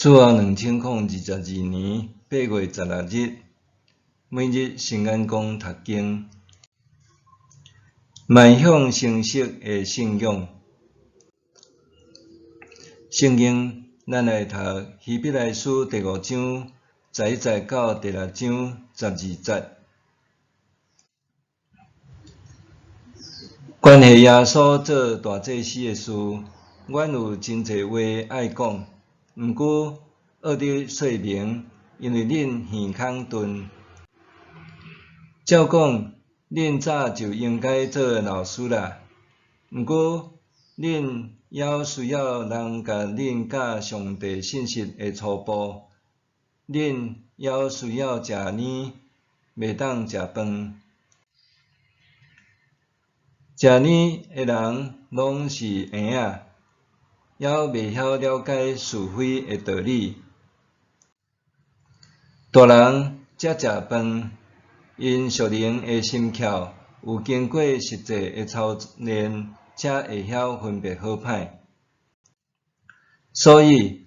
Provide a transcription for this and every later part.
主后2022年8月16日，每日圣眼光读经，迈向成熟的信仰。圣经，咱来读希伯来书第5章11节到第6章12节。关系耶稣做大祭司的事，阮有真侪话爱讲，毋过恶得说明，因为恁耳孔钝。照讲，恁早就应该做老师啦，毋过恁还需要人甲恁教上帝信息的初步，恁还需要食奶，袂当食饭。食奶的人拢是婴仔，还袂晓了解是非的道理。大人才食饭，因属灵的心窍有经过实际的操练，才会晓分别好歹。所以，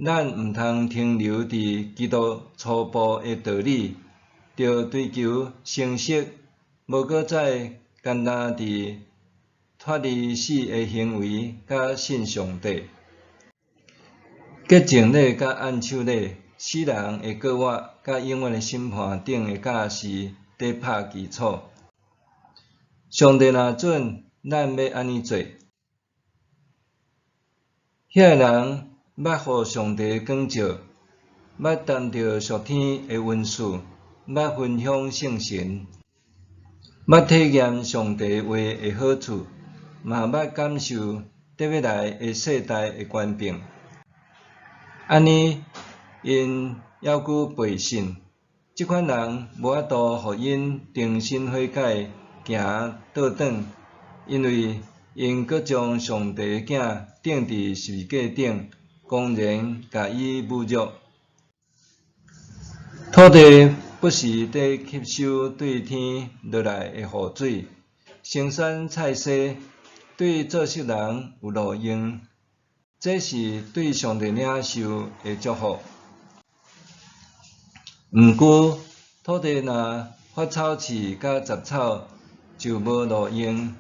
咱毋通停留伫基督初步的道理，着追求成熟，无搁再简单伫脱离死的行为，甲信上帝。洁净礼甲按手礼，死人的过活甲永远的审判等的教示，得拍基础。上帝若准，咱要安尼做。遐人捌互上帝光照，捌谈到属天的恩赐，捌分享圣神，捌体验上帝话的好处，嘛捌感受得要来的世代的权柄。安尼，因还佫背信，即款人无法度互因重新悔改，行倒转，因为因佫将上帝的囝钉伫十字架顶，公然甲伊侮辱。土地不时地吸收对天落来的雨水，生产菜色，对做事人有路用，这是对上帝领袖的祝福。毋过，土地若发草刺甲杂草，就无路用，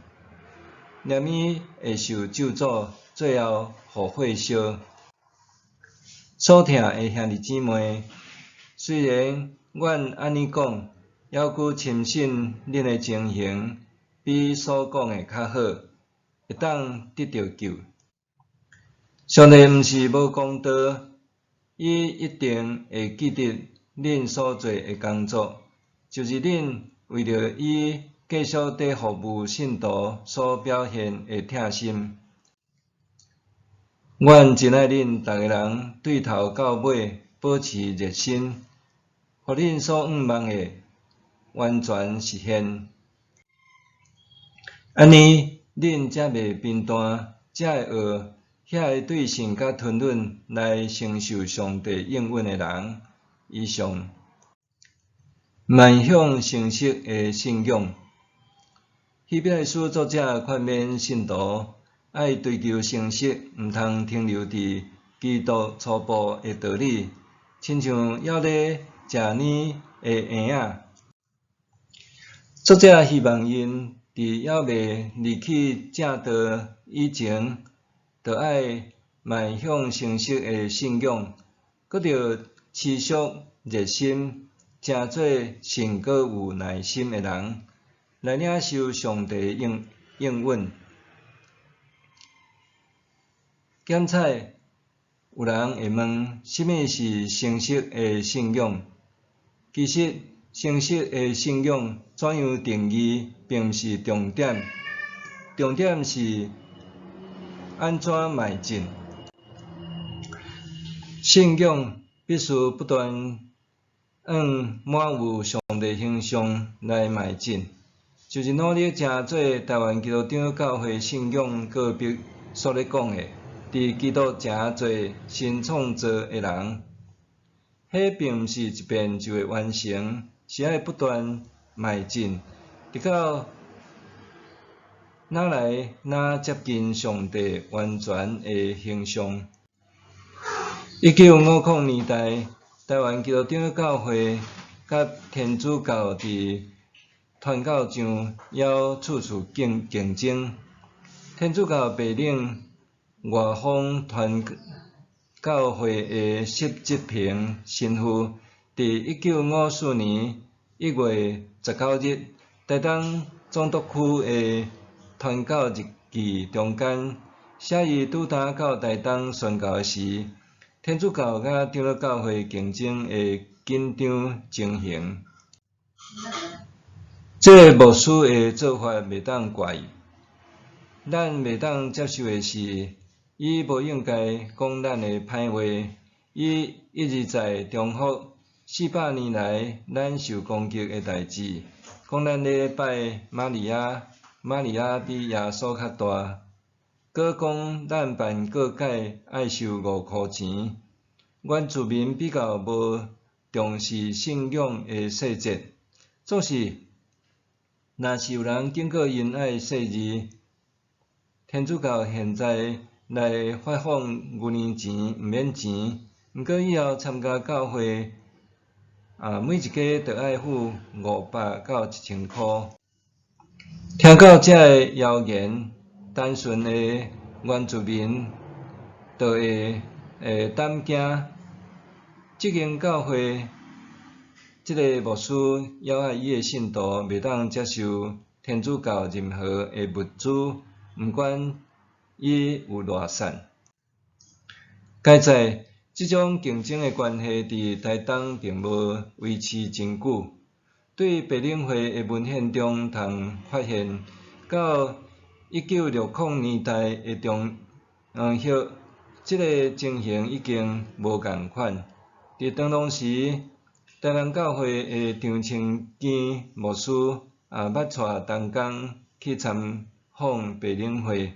难免会受咒诅，最后互火烧。所疼的兄弟姊妹，虽然阮安尼讲，还佫深信恁的情形比所讲的较好，会当得到救。上帝毋是无公道，伊一定会记得恁所做的工作，就是恁为着伊继续地服务信徒所表现的疼心。阮真爱恁逐个人对头到尾保持热心，互恁所仰望的完全实现。安尼，恁才袂贫惰，才会学遐会对信甲吞忍来承受上帝应允的人。以上，迈向成熟的信仰。希伯来书作者劝勉信徒爱追求成熟，毋通停留伫基督初步的道理，亲像还咧食奶的婴仔。作者希望因伫还未离弃正道以前，就爱迈向成熟的信仰，搁着持续热心，成做信搁有耐心的人，来领受上帝应允。检采，有人会问，什么是成熟的信仰？其实，成熟的信仰怎样定义，并毋是重点，重点是安怎迈进。信仰必须不断往满有上帝形象来迈进，就是努力成做台湾基督长教会信仰个别所咧讲的。伫基督诚侪新创造的人，迄并毋是一遍就会完成，是爱不断迈进，直到哪来哪接近上帝完全的形象。1950年代，台湾基督教教会甲天主教伫传教上要处处竞争。天主教白领外方传教会的实质平神父，伫1954年1月19日，台东总督区的传教日记中间，写伊拄搭到台东宣教时，天主教甲长老教会竞争的紧张情形。这个牧师的做法袂当怪伊，咱袂当接受的是，伊无应该讲咱的歹话。伊一直在重复400年来咱受攻击的代志，讲咱咧拜玛利亚比耶稣较大，搁讲咱办告解爱收5块钱。原住民比较无重视信仰的细节，总是若是有人经过因爱细字，天主教现在来发放牛年钱毋免钱，毋过以后参加教会每一家就爱付500到1000块。听到这个谣言，单纯的原住民就会胆惊。这间教会，这个牧师要爱伊的信徒袂当接受天主教任何的物资，毋管伊有偌瘦。该知这种竞争的关系伫台东并无维持真久。对白领会的文献中通发现，到1960年代的中叶，这个情形已经无共款。伫当当时，台南教会的张清坚牧师捌带同工去参访白领会，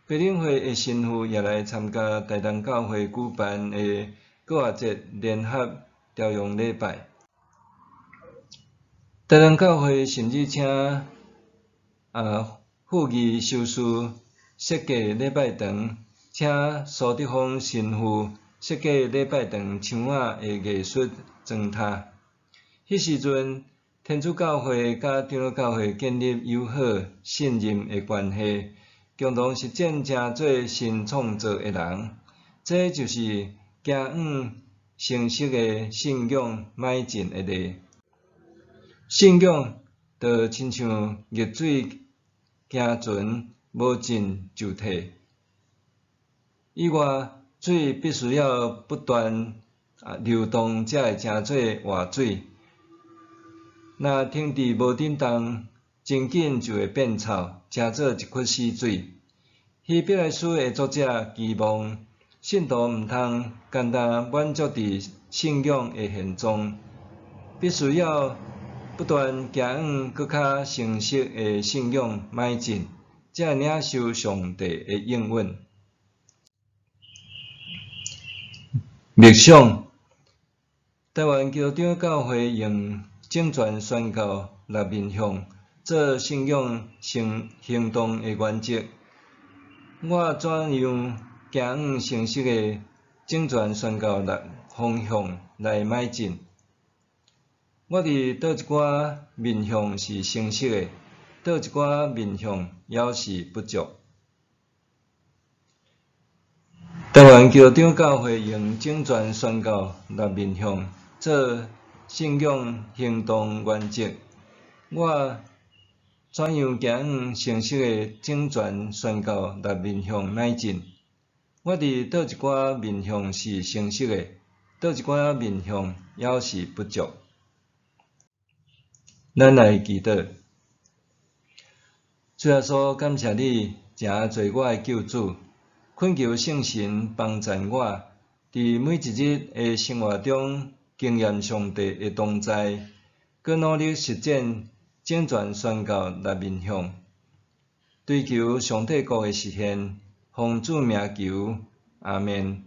白领会的神父也来参加台南教会举办的国学节联合朝阳礼拜。台南教会甚至请副义修士设计礼拜堂，请苏德芳神父设计礼拜堂墙仔的艺术砖塔。迄时阵，天主教会甲长老教会建立友好信任的关系，共同实践成做新创造的人。这就是行远成熟的信仰迈进的例。信仰就亲像热水行船，无进就退。以外，水必须要不断流动，才会成做活水。若停伫无振动，真紧就会变臭，成做一窟死水。希伯来书的作者期望信徒毋通简单满足伫信仰的现状，必须要不断行往搁较成熟的信仰迈进，才会领受上帝的应允。默想，台湾基督教教会用正传宣教来面向做信仰行动的原则。我怎样行往成熟的正传宣教方向来迈进？我伫倒一寡面向是成熟的，倒一寡面向也是不足。台湾基督教教会用正传宣教来面向做信仰行动原则。我怎样行往成熟的正传宣教来面向迈进？我伫倒一寡面向是成熟的，倒一寡面向也是不足。咱来祈祷，主耶稣，感谢你诚做我的救主，恳求圣神帮助我，伫每一日的生活中经验上帝的同在，佮努力实践正传宣教来面向，追求上帝国的实现，奉主名求，阿们。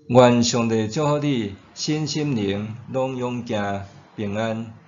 愿上帝祝福你身心灵拢永行平安。